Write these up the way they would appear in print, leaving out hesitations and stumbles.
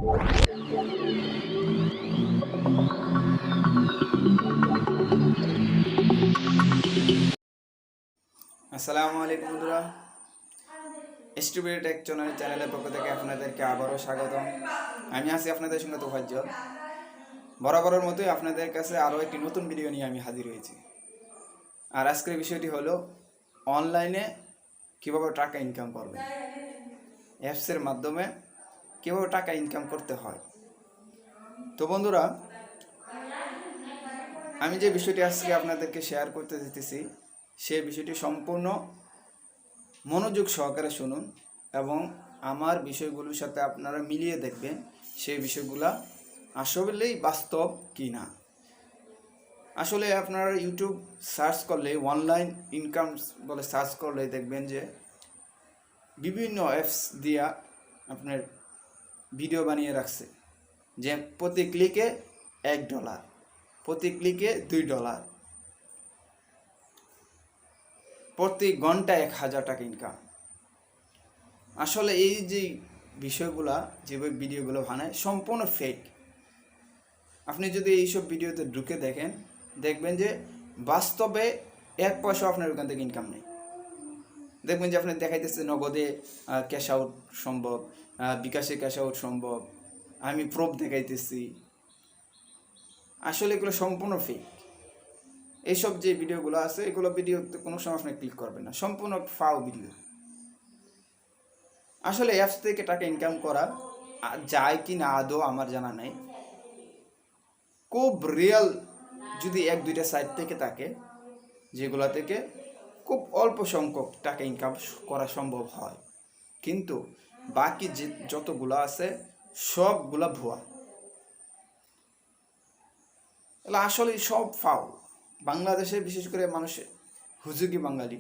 আসসালামু আলাইকুম বন্ধুরা, HTBD TECH চ্যানেলের পক্ষ থেকে আপনাদেরকে আবারও স্বাগতম। আমি আছি আপনাদের সঙ্গে তোফাজ্জল। বরাবরের মতোই আপনাদের কাছে আরও একটি নতুন ভিডিও নিয়ে আমি হাজির হয়েছি। আর আজকের বিষয়টি হলো অনলাইনে কীভাবে টাকা ইনকাম করবেন, অ্যাপসের মাধ্যমে কীভাবে টাকা ইনকাম করতে হয়। তো বন্ধুরা, আমি যে বিষয়টি আজকে আপনাদেরকে শেয়ার করতে দিতেছি সেই বিষয়টি সম্পূর্ণ মনোযোগ সহকারে শুনুন এবং আমার বিষয়গুলোর সাথে আপনারা মিলিয়ে দেখবেন সেই বিষয়গুলো আসলেই বাস্তব কি না। আসলে আপনারা ইউটিউব সার্চ করলে, অনলাইন ইনকাম বলে সার্চ করলে দেখবেন যে বিভিন্ন অ্যাপস দিয়া আপনার ভিডিও বানিয়ে রাখছে যে প্রতি ক্লিকে $1, প্রতি ক্লিকে $2, প্রতি ঘন্টায় 1000 টাকা ইনকাম। আসলে এই যে বিষয়গুলা, যেভাবে ভিডিওগুলো বানায় সম্পূর্ণ ফেক। আপনি যদি এইসব ভিডিওতে ঢুকে দেখেন, দেখবেন যে বাস্তবে 1 পয়সা আপনার ওখান থেকে ইনকাম নেই। দেখবেন যে আপনি দেখাইতেছে নগদে ক্যাশ আউট সম্ভব, বিকাশে ক্যাশ আউট সম্ভব, আমি প্রুফ দেখাইতেছি। আসলে এগুলো সম্পূর্ণ ফেক। এইসব যে ভিডিওগুলো আছে, এগুলো ভিডিওতে কোনো সময় আপনি ক্লিক করবেন না, সম্পূর্ণ ফাও ভিডিও। আসলে অ্যাপস থেকে টাকা ইনকাম করা যায় কি না আদৌ আমার জানা নেই। খুব রিয়েল যদি 1-2টা সাইট থেকে থাকে, যেগুলো থেকে খুব অল্প সংখ্যক টাকা ইনকাম করা সম্ভব হয়, কিন্তু বাকি যে যতগুলো আছে সবগুলা ভুয়া। এগুলো আসলে সব ফাও। বাংলাদেশে বিশেষ করে মানুষ হুজুগি বাঙালি,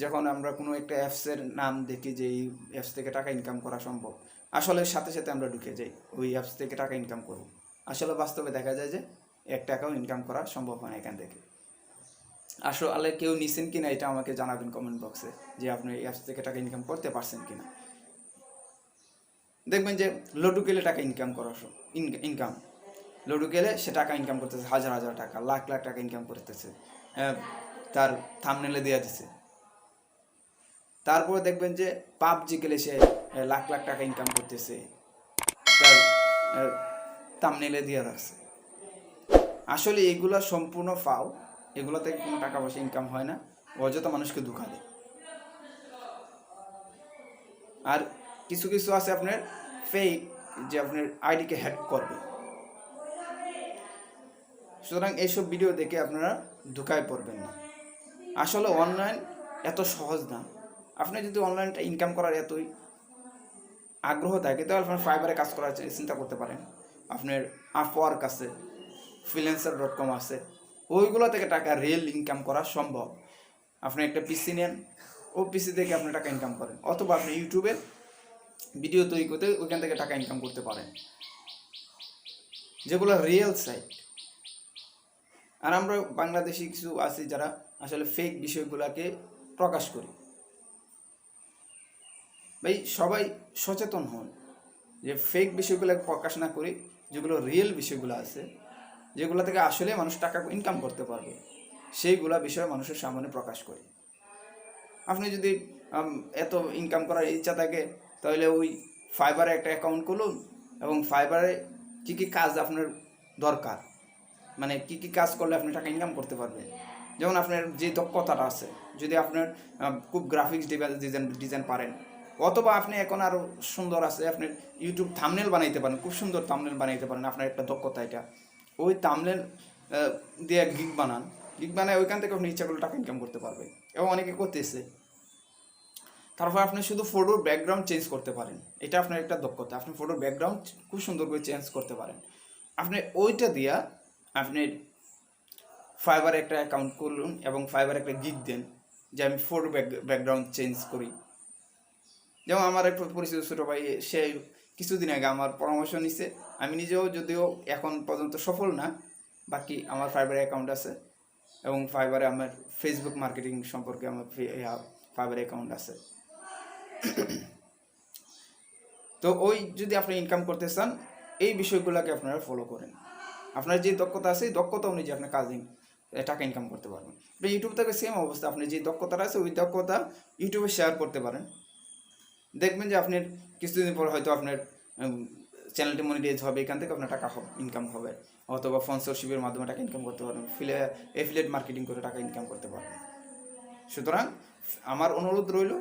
যখন আমরা কোনো একটা অ্যাপসের নাম দেখি যে এই অ্যাপস থেকে টাকা ইনকাম করা সম্ভব, আসলে সাথে সাথে আমরা ঢুকে যাই ওই অ্যাপস থেকে টাকা ইনকাম করব। আসলে বাস্তবে দেখা যায় যে 1 টাকাও ইনকাম করা সম্ভব হয় না এখান থেকে। আসলে কেউ নিছেন কিনা এটা আমাকে জানাবেন কমেন্ট বক্সে, যে আপনি এই অ্যাপস থেকে টাকা ইনকাম করতে পারছেন কিনা। দেখবেন যে লডু গেলে টাকা ইনকাম করা ইনকাম লডু গেলে সে টাকা ইনকাম করতেছে, হাজার হাজার টাকা, লাখ লাখ টাকা ইনকাম করতেছে, তার থাম্বনেলে দেওয়া দিছে। তারপরে দেখবেন যে পাবজি গেলে সে লাখ লাখ টাকা ইনকাম করতেছে, তার থাম্বনেলে দেওয়া রাখছে। আসলে এগুলো সম্পূর্ণ ফাও। এগুলো থেকে কোনো টাকা পয়সা ইনকাম হয় না, অযথা মানুষকে ধোঁকা দেয়। আর কিছু কিছু আছে আপনার ফেক, যে আপনার আইডিকে হ্যাক করবে। সুতরাং এইসব ভিডিও দেখে আপনারা ধোঁকায় পড়বেন না। আসলে অনলাইন এত সহজ না। আপনি যদি অনলাইনটা ইনকাম করার এতই আগ্রহ থাকে, তাহলে আপনার ফাইবারে কাজ করার চিন্তা করতে পারেন। আপনার আপওয়ার্ক আছে, freelancer.com আছে, ওইগুলো থেকে টাকা রিয়েল ইনকাম করা সম্ভব। আপনি একটা পিসি নেন, ও পিসি থেকে আপনি টাকা ইনকাম করেন, অথবা আপনি ইউটিউবে ভিডিও তৈরি করতে ওইখান থেকে টাকা ইনকাম করতে পারেন, যেগুলো রিয়েল সাইট। আর আমরা বাংলাদেশি কিছু আছি যারা আসলে ফেক বিষয়গুলোকে প্রকাশ করি। ভাই সবাই সচেতন হন যে ফেক বিষয়গুলো প্রকাশ না করি, যেগুলো রিয়েল বিষয়গুলো আছে, যেগুলো থেকে আসলে মানুষ টাকা ইনকাম করতে পারবে, সেইগুলা বিষয় মানুষের সামনে প্রকাশ করি। আপনি যদি এত ইনকাম করার ইচ্ছা থাকে, তাহলে ওই ফাইবারে একটা অ্যাকাউন্ট খুলুন এবং ফাইবারে কী কী কাজ আপনার দরকার, মানে কী কী কাজ করলে আপনি টাকা ইনকাম করতে পারবেন। যেমন আপনার যে দক্ষতাটা আছে, যদি আপনার খুব গ্রাফিক্স ডিজাইন পারেন, অথবা আপনি এখন আরও সুন্দর আছে, আপনি ইউটিউব থাম্বনেল বানাইতে পারেন, খুব সুন্দর থাম্বনেল বানাইতে পারেন, আপনার একটা দক্ষতা এটা, ওই থাম্বনেল দিয়ে গিগ বানায় ওইখান থেকে আপনি ইচ্ছা করলে টাকা ইনকাম করতে পারবেন, এবং অনেকে করতেছে। তারপর আপনি শুধু ফটোর ব্যাকগ্রাউন্ড চেঞ্জ করতে পারেন, এটা আপনার একটা দক্ষতা। আপনি ফটোর ব্যাকগ্রাউন্ড খুব সুন্দর করে চেঞ্জ করতে পারেন। আপনি ওইটা দিয়া আপনি ফাইবারে একটা অ্যাকাউন্ট করুন এবং ফাইবারে একটা গিগ দেন যে আমি ফটো ব্যাকগ্রাউন্ড চেঞ্জ করি। যেমন আমার এক পরিচিত ছোটো ভাই, সে কিছুদিন আগে আমার পরামর্শ নিছে। আমি নিজেও যদিও এখন পর্যন্ত সফল না, বাকি আমার ফাইবারে অ্যাকাউন্ট আছে এবং ফাইবারে আমার ফেসবুক মার্কেটিং সম্পর্কে আমার ফাইবারে অ্যাকাউন্ট আছে। তো ওই যদি আপনি ইনকাম করতে চান, এই বিষয়গুলোকে আপনারা ফলো করেন। আপনার যে দক্ষতা আছে এই দক্ষতা অনুযায়ী আপনি টাকা ইনকাম করতে পারবেন। আপনি ইউটিউব থেকে সেম অবস্থা, আপনি যে দক্ষতাটা আছে ওই দক্ষতা ইউটিউবে শেয়ার করতে পারেন। দেখবেন যে আপনার কিছুদিন পর হয়তো আপনার চ্যানেলটি মনিটাইজ হবে, এখান থেকে আপনার টাকা ইনকাম হবে, অথবা স্পন্সরশিপের মাধ্যমে টাকা ইনকাম করতে পারবেন, এফিলিয়েট মার্কেটিং করে টাকা ইনকাম করতে পারবেন। সুতরাং আমার অনুরোধ রইল,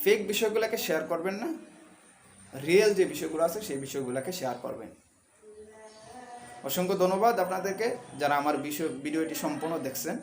ফেক বিষয়গুলোকে শেয়ার করবেন না, রিয়েল যে বিষয়গুলো আছে সেই বিষয়গুলোকে শেয়ার করবেন। অসংখ্য ধন্যবাদ আপনাদেরকে যারা আমার ভিডিওটি সম্পূর্ণ দেখছেন।